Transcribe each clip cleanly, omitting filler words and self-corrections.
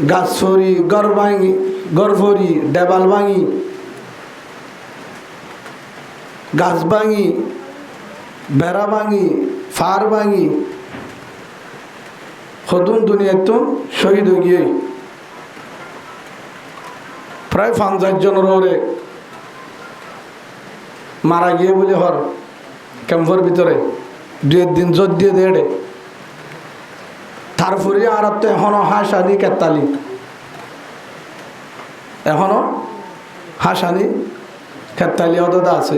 গাছ ফরি গড় ফরি ডেবাল ভাঙি গাছ ভাঙি বেড়া ভাঙি ফার ভাঙি হতুন দুনিয়াত শহীদ হয়ে গিয়ে প্রায় ৫০ জনের ওরে মারা গিয়ে বলে হর ক্যাম্পের ভিতরে ২ দিন জোর দিয়ে দেড়ে তারপরে আর তো এখনো হাসানি কেতালি এখনো হাসানি কেতালি অদা আছে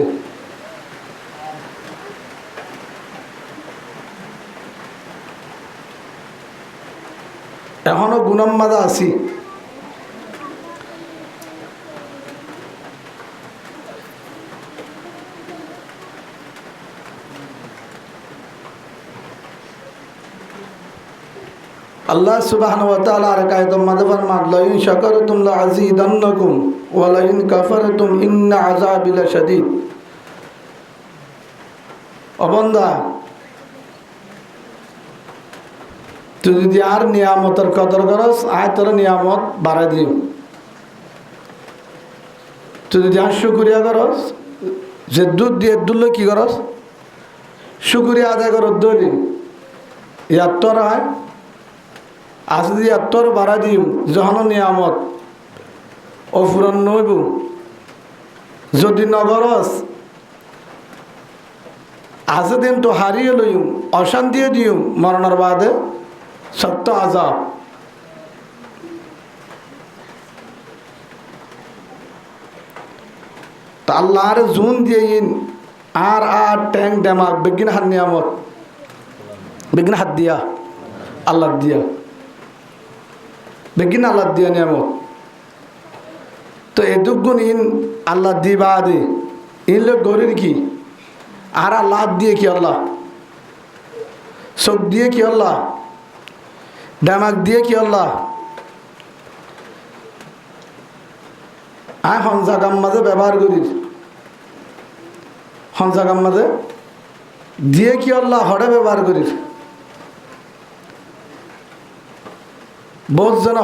এখনো গুণম্মাদা আছি আল্লাহ সুবহানাহু ওয়া তাআলা আর কায়দার মধ্যে ফরমান লা ইন শাকারতুম লা আযীদান্নাকুম ওয়া লা ইন কাফারতুম ইন্না আযাবি লাশাদীদ। ও বান্দা, তুই যদি আর নিয়ামতের কদর করস আয় তোর নিয়ামত বাড়াই দিও। তুই যদি আর শুকরিয়া করস যে দুধ দিয়ে দুধলে কি করস শুকরিয়া আদায় কর দলি ইয়ার তোর হয় আজ যদি এতর বাড়া দিম যখন নিয়ামত অফুরন নইব যদি নগরস আজ দিন তো হারিয়ে লইম অশান্তিও দিম মরণের বাদে সত্য আজাব। তা আল্লাহর জুন দিয়ে আর ট্যাং ডেমাক বেগিন হাত নিয়ামত বেগিন হাত দিয়া আল্লাহ দিয়া বেগিন আল্লাহ দিয়া নিয়ামত। তো এদুগুণ ইন আল্লাহ দিবা দে ইন লোক গরির কি আর আল্লাহ দিয়ে কি আল্লাহ চোখ দিয়ে কি আল্লাহ ডামাক দিয়ে কি আল্লাহ আয় হনজাগাম মাঝে ব্যবহার করিস হনজাগাম মাঝে দিয়ে কি আল্লাহ হরে ব্যবহার করিস বোঝ যেন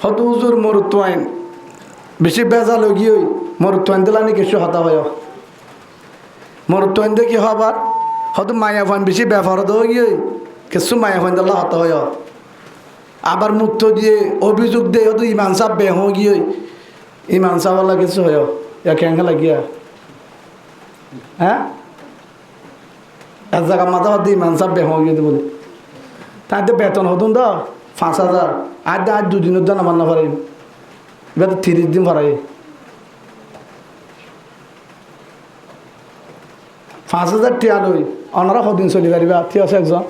হত উজুর মরুত্বাইন বেশি বেজা লগি ওই মরুত্বাইন দিলানি কিছু হতা হয় মরুত্বাইন দিয়ে কি হবার হয়তো মায়া ফান বেশি ব্যবহার দেওয়া গিয়ে কিছু মায়া ফান দিল্লা হতা হয় আবার মুক্ত দিয়ে অভিযোগ দিয়ে হয়তো ইমান সাহ বেহ গিয়ে ইমান সাহওয়ালা কিছু হয় ক্যাঙ্গা লাগিয়া হ্যাঁ এক জায়গা মাথা হতে ইমান সাহ বেহ গিয়ে বলে তাতে বেতন হতুন তো ৫,০০০ আজ ২ দিনের জন্য আমার না পারাই বেতন ৩০ দিন পারাই ৫,০০০ টিয়া লই ওনারা কদিন চলি পারিবা ঠিক আছে একজন